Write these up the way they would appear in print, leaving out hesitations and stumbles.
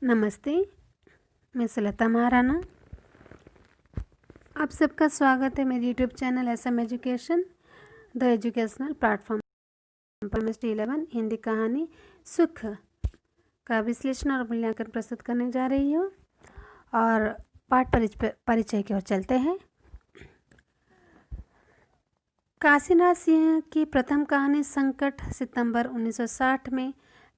नमस्ते, मैं सुलता महाराणा। आप सबका स्वागत है मेरे YouTube channel SM education the educational platform पर। 11 हिंदी कहानी सुख का विश्लेषण और मूल्यांकन प्रस्तुत करने जा रही हूँ और पाठ परिचय की ओर चलते हैं। काशीनाथ सिंह की प्रथम कहानी संकट सितंबर 1960 में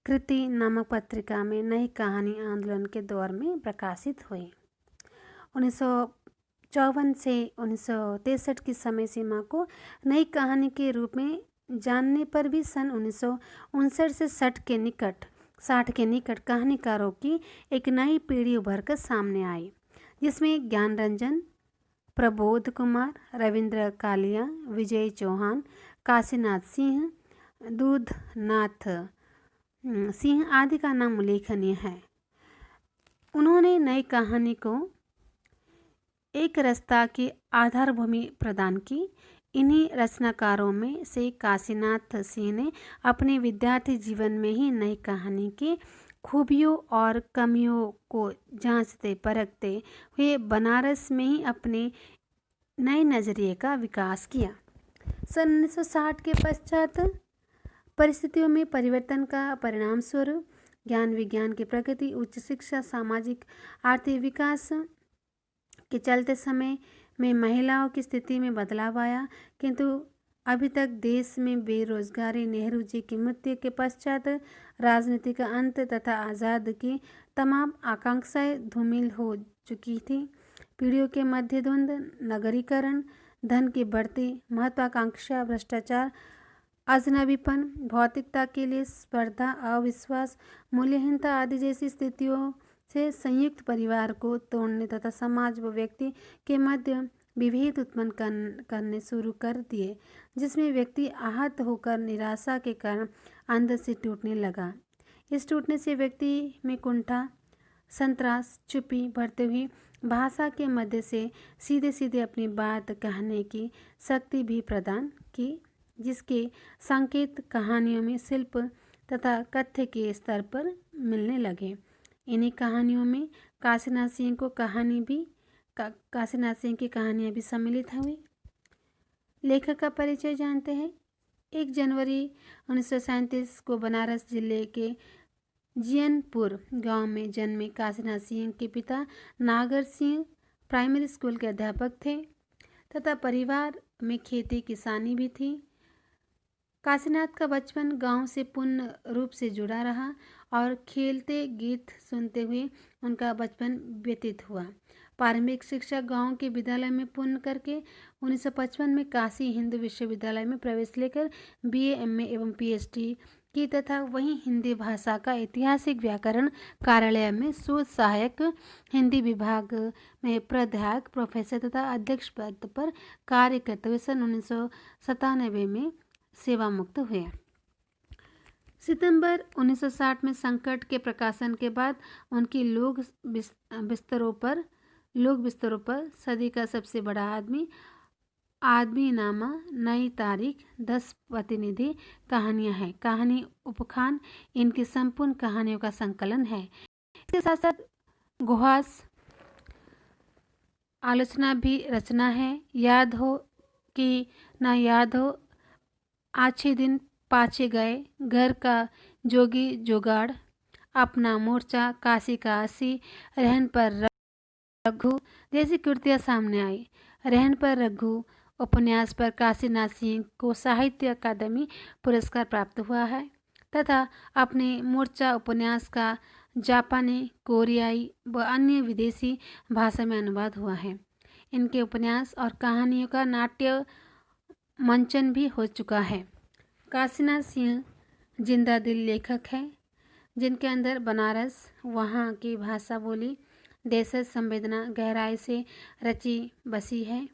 कृति नामक पत्रिका में नई कहानी आंदोलन के दौर में प्रकाशित हुई। 1954 से 1963 की समय सीमा को नई कहानी के रूप में जानने पर भी सन 1959 से 60 के निकट कहानीकारों की एक नई पीढ़ी उभर कर सामने आई, जिसमें ज्ञान रंजन, प्रबोध कुमार, रविंद्र कालिया, विजय चौहान, काशीनाथ सिंह, दूधनाथ सिंह आदि का नाम उल्लेखनीय है। उन्होंने नई कहानी को एक रस्ता की आधारभूमि प्रदान की। इन्हीं रचनाकारों में से काशीनाथ सिंह ने अपने विद्यार्थी जीवन में ही नई कहानी की खूबियों और कमियों को जांचते परखते हुए बनारस में ही अपने नए नज़रिए का विकास किया। सन 1960 के पश्चात परिस्थितियों में परिवर्तन का परिणाम स्वरूप ज्ञान विज्ञान की प्रगति, उच्च शिक्षा, सामाजिक आर्थिक विकास के चलते समय में महिलाओं की स्थिति में बदलाव आया, किंतु अभी तक देश में बेरोजगारी, नेहरू जी की मृत्यु के पश्चात राजनीति का अंत तथा आज़ाद की तमाम आकांक्षाएं धूमिल हो चुकी थी। पीढ़ियों के मध्य द्वंद्व, नगरीकरण, धन की बढ़ती महत्वाकांक्षा, भ्रष्टाचार, अजनबीपन, भौतिकता के लिए स्पर्धा, अविश्वास, मूल्यहीनता आदि जैसी स्थितियों से संयुक्त परिवार को तोड़ने तथा समाज व व्यक्ति के मध्य विभेद उत्पन्न करने शुरू कर दिए, जिसमें व्यक्ति आहत होकर निराशा के कारण अंदर से टूटने लगा। इस टूटने से व्यक्ति में कुंठा, संतरास, चुप्पी बढ़ते हुई भाषा के मध्य से सीधे सीधे अपनी बात कहने की शक्ति भी प्रदान की, जिसके संकेत कहानियों में शिल्प तथा कथ्य के स्तर पर मिलने लगे। इन्हीं कहानियों में काशीनाथ सिंह की कहानियाँ भी सम्मिलित हुई। लेखक का परिचय जानते हैं। 1 जनवरी 1937 को बनारस जिले के जियनपुर गांव में जन्मे काशीनाथ सिंह के पिता नागर सिंह प्राइमरी स्कूल के अध्यापक थे तथा परिवार में खेती किसानी भी थी। काशीनाथ का बचपन गांव से पूर्ण रूप से जुड़ा रहा और खेलते गीत सुनते हुए उनका बचपन व्यतीत हुआ। प्रारंभिक शिक्षा गांव के विद्यालय में पूर्ण करके 1955 में काशी हिंदू विश्वविद्यालय में प्रवेश लेकर BA, MA एवं PhD की तथा वहीं हिंदी भाषा का ऐतिहासिक व्याकरण कार्यालय में शोध सहायक, हिंदी विभाग में प्राध्यापक, प्रोफेसर तथा अध्यक्ष पद पर कार्य करते हुए सन 1997 में सेवा मुक्त हुए। सितंबर 1960 में संकट के प्रकाशन के बाद उनकी लोक बिस्तरों पर सदी का सबसे बड़ा आदमीनामा, नई तारीख, 10 प्रतिनिधि कहानियां हैं। कहानी उपखान इनकी संपूर्ण कहानियों का संकलन है। इसके साथ साथ गुहास आलोचना भी रचना है। याद हो कि ना याद हो, आछे दिन पाछे गए, घर का जोगी जोगाड़, अपना मोर्चा, काशी का आसी, रहन पर रघु जैसी कृतियाँ सामने आई। रहन पर रघु उपन्यास पर काशीनाथ सिंह को साहित्य अकादमी पुरस्कार प्राप्त हुआ है तथा अपने मोर्चा उपन्यास का जापानी, कोरियाई व अन्य विदेशी भाषा में अनुवाद हुआ है। इनके उपन्यास और कहानियों का नाट्य मंचन भी हो चुका है। काशीनाथ सिंह जिंदा दिल लेखक है, जिनके अंदर बनारस, वहाँ की भाषा बोली, देशज संवेदना गहराई से रची बसी है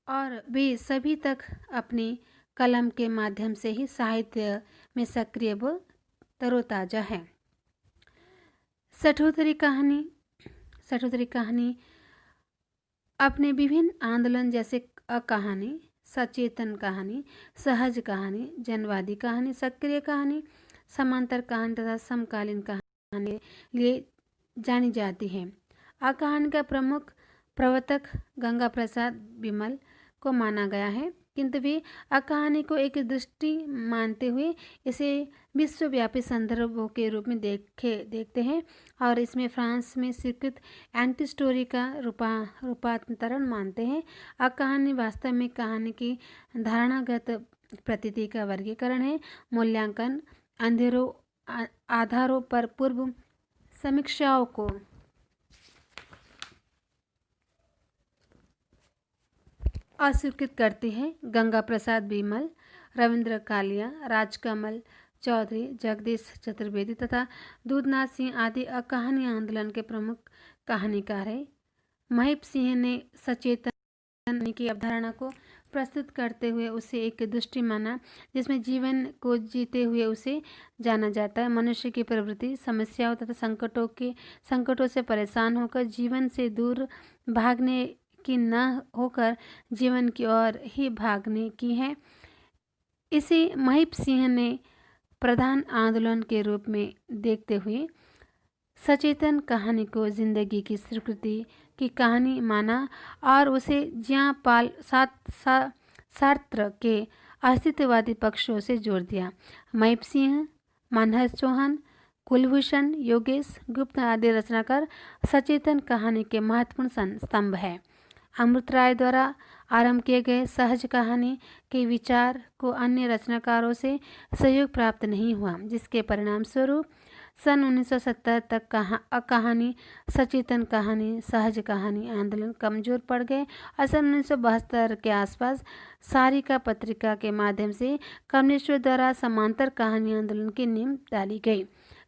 और वे सभी तक अपनी कलम के माध्यम से ही साहित्य में सक्रिय व तरोताजा है। सठोतरी कहानी अपने विभिन्न आंदोलन जैसे कहानी, सचेतन कहानी, सहज कहानी, जनवादी कहानी, सक्रिय कहानी, समांतर कहानी तथा समकालीन कहानी लिए जानी जाती है। आ कहानी का प्रमुख प्रवर्तक गंगा प्रसाद बिमल को माना गया है, किंतु वे आ कहानी को एक दृष्टि मानते हुए इसे विश्वव्यापी संदर्भों के रूप में देखते हैं और इसमें फ्रांस में स्वीकृत एंटी स्टोरी का रूपांतरण मानते हैं। आ कहानी वास्तव में कहानी की धारणागत प्रतीति का वर्गीकरण है, मूल्यांकन, आधारों पर पूर्व समीक्षाओं को अस्वीकृत करती है। गंगा प्रसाद बिमल, रविंद्र कालिया, राजकमल चौधरी, जगदीश चतुर्वेदी तथा दूधनाथ सिंह आदि कहानी आंदोलन के प्रमुख कहानीकार हैं। महिप सिंह ने सचेतन की अवधारणा को प्रस्तुत करते हुए उसे एक दृष्टि माना जिसमें जीवन को जीते हुए उसे जाना जाता है। मनुष्य की प्रवृत्ति समस्याओं तथा संकटों से परेशान होकर जीवन से दूर भागने की न होकर जीवन की ओर ही भागने की है। इसे महिप सिंह ने प्रधान आंदोलन के रूप में देखते हुए सचेतन कहानी को जिंदगी की स्वीकृति की कहानी माना और उसे ज्यां पाल सार्त्र के अस्तित्ववादी पक्षों से जोड़ दिया। महिप सिंह, मानस चौहान, कुलभूषण, योगेश गुप्त आदि रचनाकार सचेतन कहानी के महत्वपूर्ण स्तंभ है। अमृत राय द्वारा आरंभ किए गए सहज कहानी के विचार को अन्य रचनाकारों से सहयोग प्राप्त नहीं हुआ, जिसके परिणाम स्वरूप सन 1970 तक कहानी, सचेतन कहानी, सहज कहानी आंदोलन कमजोर पड़ गए और सन 1972 के आसपास सारिका पत्रिका के माध्यम से कम्युनिस्टों द्वारा समांतर कहानी आंदोलन की नींव डाली गई।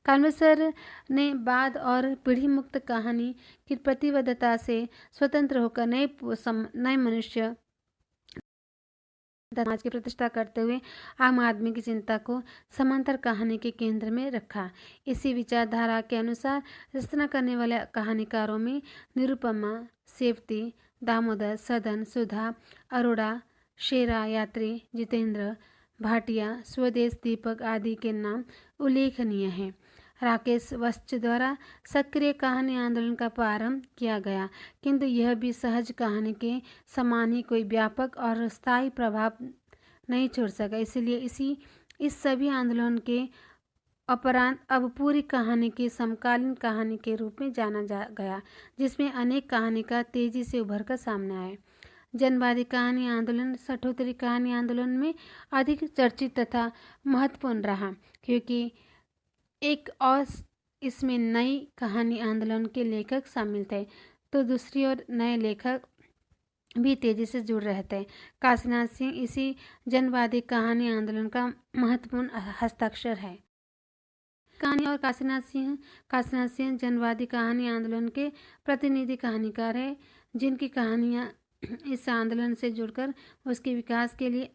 कान्वेसर ने बाद और पीढ़ी मुक्त कहानी की प्रतिबद्धता से स्वतंत्र होकर नए मनुष्य समाज की प्रतिष्ठा करते हुए आम आदमी की चिंता को समांतर कहानी के केंद्र में रखा। इसी विचारधारा के अनुसार रचना करने वाले कहानीकारों में निरुपमा, सेवती, दामोदर, सदन, सुधा, अरोड़ा, शेरा, यात्री, जितेंद्र भाटिया, स्वदेश, दीपक आदि के नाम उल्लेखनीय हैं। राकेश वत्स द्वारा सक्रिय कहानी आंदोलन का प्रारंभ किया गया, किंतु यह भी सहज कहानी के समान ही कोई व्यापक और स्थायी प्रभाव नहीं छोड़ सका। इसलिए इस सभी आंदोलन के उपरांत अब पूरी कहानी की समकालीन कहानी के रूप में जाना गया, जिसमें अनेक कहानीकार तेजी से उभर कर सामने आए। जनवादी कहानी आंदोलन सठोत्तरी कहानी आंदोलन में अधिक चर्चित तथा महत्वपूर्ण रहा, क्योंकि एक और इसमें नई कहानी आंदोलन के लेखक शामिल थे, तो दूसरी ओर नए लेखक भी तेजी से जुड़ रहे थे। काशीनाथ सिंह इसी जनवादी कहानी आंदोलन का महत्वपूर्ण हस्ताक्षर है। कहानी और काशीनाथ सिंह जनवादी कहानी आंदोलन के प्रतिनिधि कहानीकार हैं, जिनकी कहानियाँ इस आंदोलन से जुड़कर उसके विकास के लिए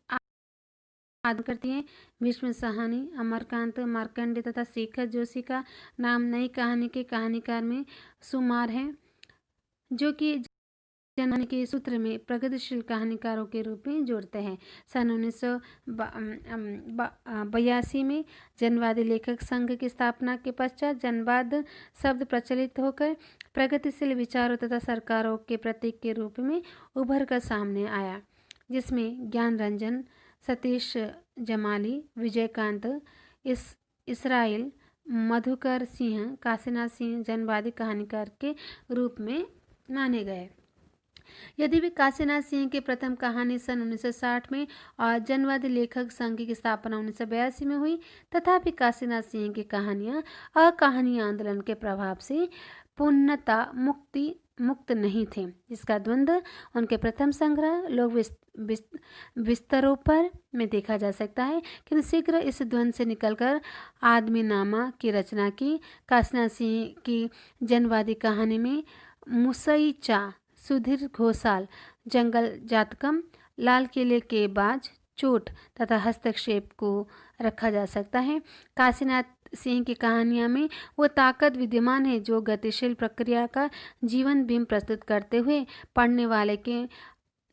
आदर करती हैं। भीष्म साहनी, अमरकांत मार्कंडे तथा शेखर जोशी का नाम नई कहानी के कहानीकार में शुमार है, जो कि जनवादी के सूत्र में प्रगतिशील कहानीकारों के रूप में जोड़ते हैं। सन 1982 में जनवादी लेखक संघ की स्थापना के पश्चात जनवाद शब्द प्रचलित होकर प्रगतिशील विचारों तथा सरकारों के प्रतीक के रूप में उभर कर सामने आया, जिसमें ज्ञान रंजन, सतीश जमाली, विजयकांत इसराइल, मधुकर सिंह, काशीनाथ सिंह जनवादी कहानीकार के रूप में माने गए। यदि भी काशीनाथ सिंह की प्रथम कहानी सन 1960 में और जनवादी लेखक संघ की स्थापना 1982 में हुई, तथापि काशीनाथ सिंह की कहानियाँ कहानी आंदोलन के प्रभाव से पूर्णतः मुक्त नहीं थे, जिसका द्वंद्व उनके प्रथम संग्रह लोग विस्तरों पर में देखा जा सकता है। किंतु शीघ्र इस द्वंद्व से निकलकर आदमीनामा की रचना की। काशीनाथ सिंह की जनवादी कहानी में मुसईचा, सुधीर घोषाल, जंगल जातकम, लाल किले के बाज, चोट तथा हस्तक्षेप को रखा जा सकता है। काशीनाथ सिंह की कहानियाँ में वो ताकत विद्यमान है जो गतिशील प्रक्रिया का जीवन बिंब प्रस्तुत करते हुए पढ़ने वाले के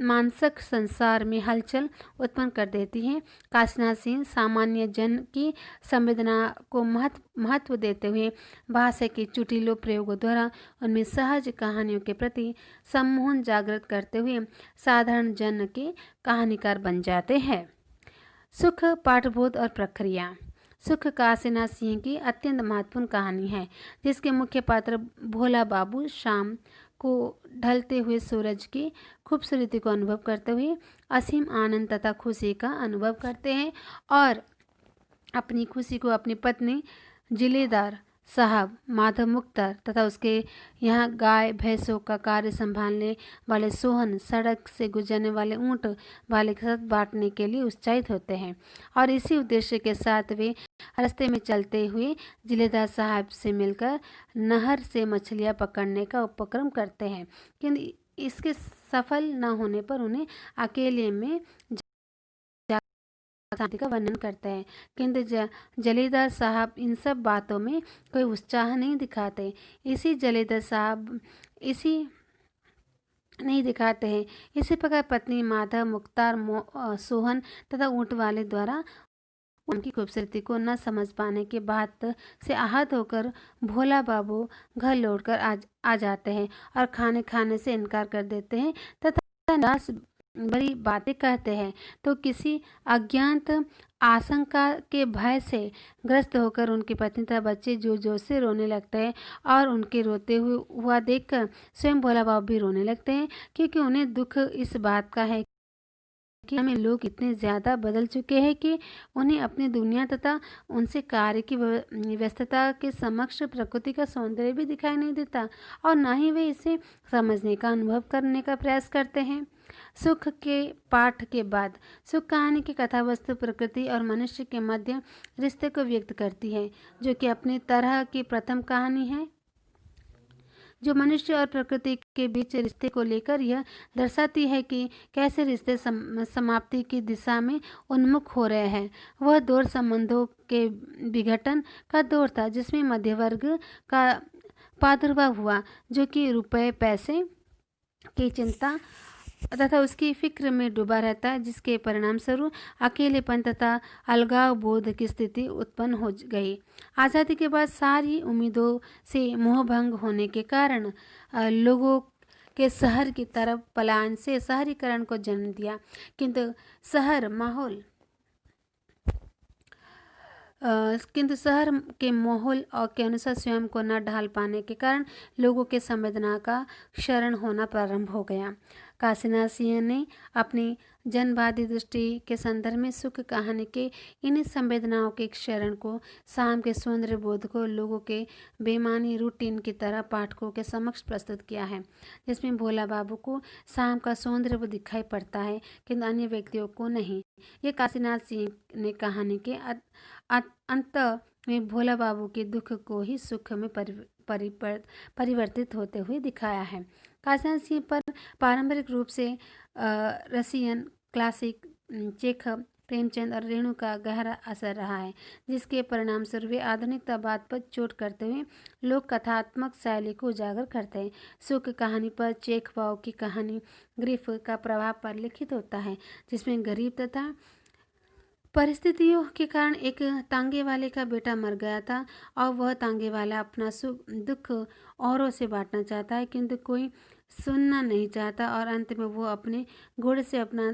मानसिक संसार में हलचल उत्पन्न कर देती हैं। काशीनाथ सिंह सामान्य जन की संवेदना को महत्व देते हुए भाषा के चुटीलों प्रयोगों द्वारा उनमें सहज कहानियों के प्रति सम्मोहन जागृत करते हुए साधारण जन के कहानीकार बन जाते हैं। सुख, पाठबोध और प्रक्रिया। सुख काशीनाथ सिंह की अत्यंत महत्वपूर्ण कहानी है, जिसके मुख्य पात्र भोला बाबू शाम को ढलते हुए सूरज की खूबसूरती को अनुभव करते हुए असीम आनंद तथा खुशी का अनुभव करते हैं और अपनी खुशी को अपनी पत्नी जिलेदार साहब माधव मुख्तार तथा उसके यहाँ गाय भैंसों का कार्य संभालने वाले सोहन, सड़क से गुजरने वाले ऊँट वाले के साथ बांटने के लिए उत्साहित होते हैं और इसी उद्देश्य के साथ वे रास्ते में चलते हुए जिलेदार साहब से मिलकर नहर से मछलियाँ पकड़ने का उपक्रम करते हैं, किंतु इसके सफल न होने पर उन्हें अकेले में शांति का वर्णन करते हैं। किंतु जलेदार साहब इन सब बातों में कोई उत्साह नहीं दिखाते। इसी प्रकार पत्नी माधव मुख्तार सोहन तथा ऊँट वाले द्वारा उनकी खूबसूरती को न समझ पाने के बात से आहत होकर भोला बाबू घर लौटकर आ जाते हैं और खाने से इनकार कर देते हैं तथा निराश बड़ी बातें कहते हैं। तो किसी अज्ञात आशंका के भय से ग्रस्त होकर उनकी पत्नी तथा बच्चे जोर जोर से रोने लगते हैं और उनके रोते हुआ देखकर स्वयं भोला बाबू भी रोने लगते हैं, क्योंकि उन्हें दुख इस बात का है कि हमें लोग इतने ज़्यादा बदल चुके हैं कि उन्हें अपनी दुनिया तथा उनसे कार्य की व्यस्तता के समक्ष प्रकृति का सौंदर्य भी दिखाई नहीं देता और ना ही वे इसे समझने का अनुभव करने का प्रयास करते हैं। सुख के पाठ के बाद सुख कहानी की कथा वस्तु प्रकृति और मनुष्य के मध्य रिश्ते को व्यक्त करती है, जो कि अपनी तरह की प्रथम कहानी है जो मनुष्य और प्रकृति के बीच रिश्ते को लेकर यह दर्शाती है कि कैसे रिश्ते समाप्ति की दिशा में उन्मुख हो रहे हैं। वह दौर संबंधों के विघटन का दौर था, जिसमें मध्यवर्ग का प्रादुर्भाव हुआ, जो कि रुपए पैसे की चिंता तथा उसकी फिक्र में डूबा रहता है, जिसके परिणाम स्वरूप अकेलेपन तथा अलगाव बोध की स्थिति उत्पन्न हो गई। आज़ादी के बाद सारी उम्मीदों से मोहभंग होने के कारण लोगों के शहर की तरफ पलायन से शहरीकरण को जन्म दिया, किंतु शहर के माहौल और के अनुसार स्वयं को न ढाल पाने के कारण लोगों के संवेदना का क्षरण होना प्रारंभ हो गया। काशीनाथ सिंह ने अपनी जनवादी दृष्टि के संदर्भ में सुख कहानी के इन संवेदनाओं के क्षरण को, शाम के सौंदर्य बोध को लोगों के बेमानी रूटीन की तरह पाठकों के समक्ष प्रस्तुत किया है, जिसमें भोला बाबू को शाम का सौंदर्य वो दिखाई पड़ता है किंतु अन्य व्यक्तियों को नहीं। ये काशीनाथ सिंह ने कहानी के अंत में भोला बाबू के दुख को ही सुख में परिवर्तित होते हुए दिखाया है। काशीनाथ सिंह पर पारंपरिक रूप से रसियन क्लासिक, चेखव, प्रेमचंद और रेणु का गहरा असर रहा है, जिसके परिणाम स्वरूप वे आधुनिकतावाद पर चोट करते हुए लोक कथात्मक शैली को उजागर करते हैं। सुख कहानी पर चेखव की कहानी ग्रीफ का प्रभाव पर लिखित होता है, जिसमें गरीब तथा परिस्थितियों के कारण एक तांगे वाले का बेटा मर गया था और वह तांगे वाला अपना सुख दुख औरों से बांटना चाहता है, किंतु कोई सुनना नहीं चाहता और अंत में वो अपने घोड़े से अपना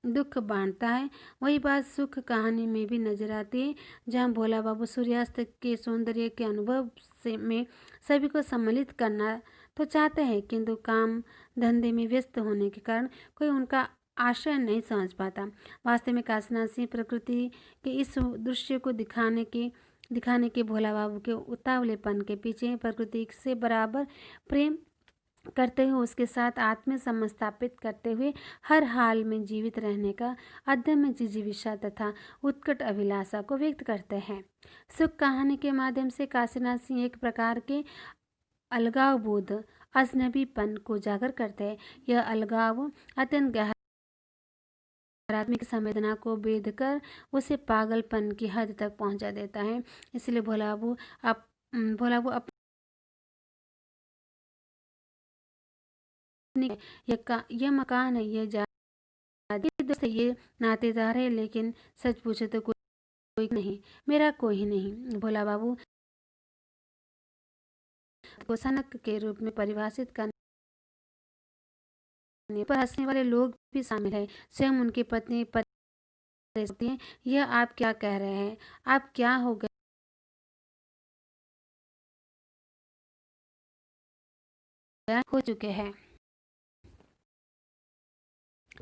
दुख बांटता है। वही बात सुख कहानी में भी नजर आती है, जहाँ भोला बाबू सूर्यास्त के सौंदर्य के अनुभव में सभी को सम्मिलित करना तो चाहते हैं, किंतु काम धंधे में व्यस्त होने के कारण कोई उनका आशय नहीं समझ पाता। वास्तव में काशीनाथ सिंह प्रकृति के इस दृश्य को दिखाने के भोला बाबू के उतावलेपन के पीछे प्रकृति से बराबर प्रेम करते हुए उसके साथ आत्म संबंध स्थापित करते हुए हर हाल में जीवित रहने का अदम्य जिजीविषा तथा उत्कट अभिलाषा को व्यक्त करते हैं। सुख कहानी के माध्यम से काशीनाथ सिंह एक प्रकार के अलगाव बोध, अजनबीपन को उजागर करते हैं। यह अलगाव अत्यंत आत्मिक संवेदना को भेद कर उसे पागलपन की हद तक पहुंचा देता है। इसलिए भोला बाबू यह मकान है, ये दोस्त है, ये नातेदार है, लेकिन सच पूछे तो कोई नहीं, मेरा कोई नहीं। भोला बाबू को सनक के रूप में परिभाषित करने पर हंसने वाले लोग भी शामिल हैं। स्वयं उनकी पत्नी होती है, यह आप क्या कह रहे हैं? आप क्या हो गए हो चुके हैं?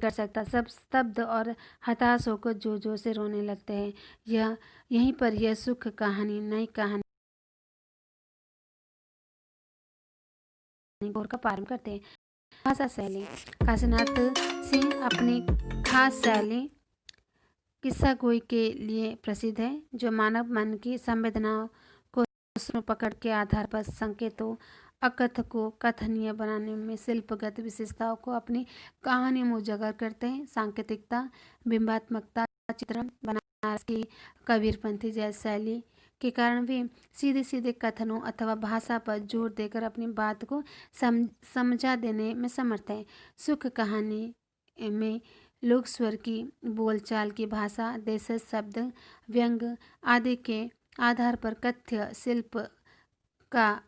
कर सकता, सब स्तब्ध और हताश होकर जोर जोर से रोने लगते हैं। यहीं पर यह सुख कहानी, नई कहानी घोर का प्रारंभ करते हैं। भाषा शैली। काशीनाथ सिंह अपनी खास शैली किस्सा गोई के लिए प्रसिद्ध है, जो मानव मन की संवेदनाओं को पकड़ के आधार पर संकेतों अकथ को कथनीय बनाने में शिल्पगत विशेषताओं को अपनी कहानी में उजागर करते हैं। सांकेतिकता, बिंबात्मकता, चित्रण, बनारस की कबीरपंथी जैसी शैली के कारण भी सीधे सीधे कथनों अथवा भाषा पर जोर देकर अपनी बात को समझा देने में समर्थ है। सुख कहानी में लोक स्वर की बोलचाल की भाषा, देशज शब्द, व्यंग आदि के आधार पर कथ्य शिल्प का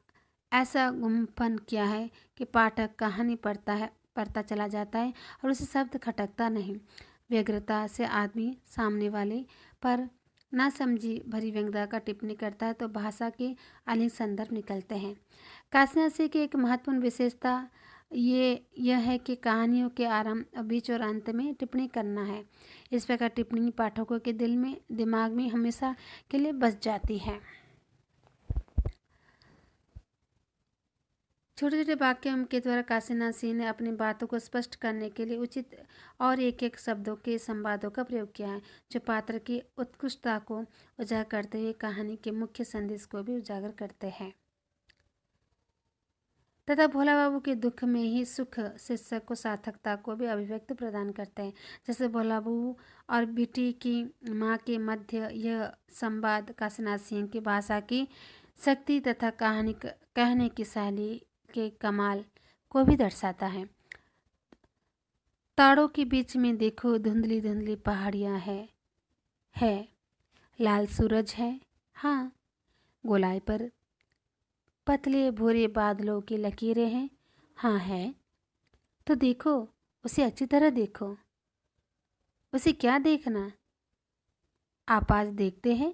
ऐसा गुम्फन किया है कि पाठक कहानी पढ़ता चला जाता है और उसे शब्द खटकता नहीं। व्यग्रता से आदमी सामने वाले पर ना समझी भरी व्यंग्यता का टिप्पणी करता है तो भाषा के अनेक संदर्भ निकलते हैं। काशीनाथ सिंह की एक महत्वपूर्ण विशेषता यह है कि कहानियों के आरंभ, बीच और अंत में टिप्पणी करना है। इस प्रकार टिप्पणी पाठकों के दिमाग में हमेशा के लिए बस जाती है। छोटे छोटे वाक्यों के द्वारा काशीनाथ सिंह ने अपनी बातों को स्पष्ट करने के लिए उचित और एक एक शब्दों के संवादों का प्रयोग किया है, जो पात्र की उत्कृष्टता को उजागर करते हुए कहानी के मुख्य संदेश को भी उजागर करते हैं तथा भोला बाबू के दुख में ही सुख शीर्षक को सार्थकता को भी अभिव्यक्ति प्रदान करते हैं। जैसे भोला बाबू और बेटी की माँ के मध्य यह संवाद काशीनाथ सिंह की भाषा की शक्ति तथा कहानी कहने की शैली के कमाल को भी दर्शाता है। ताड़ों के बीच में देखो धुंधली धुंधली पहाड़ियाँ है लाल सूरज है, हाँ गोलाई पर पतले भूरे बादलों की लकीरें हैं, हाँ है, तो देखो उसे अच्छी तरह देखो। उसे क्या देखना? आप आज देखते हैं,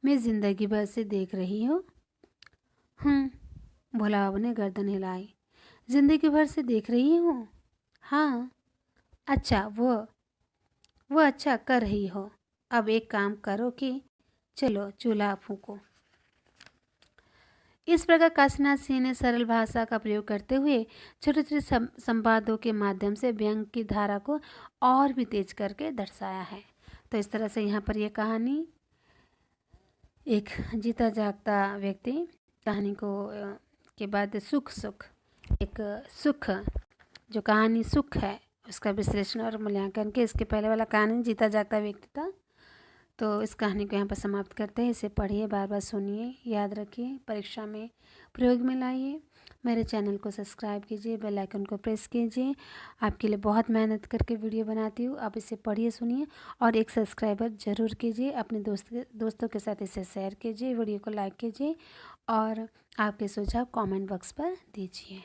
मैं जिंदगी भर से देख रही हूँ। भोला बाबू ने गर्दन हिलाई। जिंदगी भर से देख रही हूँ? हाँ। अच्छा, वो अच्छा कर रही हो। अब एक काम करो कि चलो चूल्हा फूको। इस प्रकार काशीनाथ सिंह ने सरल भाषा का प्रयोग करते हुए छोटे छोटे संवादों के माध्यम से व्यंग की धारा को और भी तेज करके दर्शाया है। तो इस तरह से यहाँ पर यह कहानी एक जीता जागता व्यक्ति कहानी को के बाद सुख एक सुख जो कहानी सुख है उसका विश्लेषण और मूल्यांकन के इसके पहले वाला कहानी जीता जागता व्यक्ति था। तो इस कहानी को यहाँ पर समाप्त करते हैं। इसे पढ़िए, बार बार सुनिए, याद रखिए, परीक्षा में प्रयोग में लाइए। मेरे चैनल को सब्सक्राइब कीजिए, बेल आइकन को प्रेस कीजिए। आपके लिए बहुत मेहनत करके वीडियो बनाती हूँ। आप इसे पढ़िए, सुनिए और एक सब्सक्राइबर ज़रूर कीजिए। अपने दोस्तों के साथ इसे शेयर कीजिए, वीडियो को लाइक कीजिए और आपके सुझाव कमेंट बॉक्स पर दीजिए।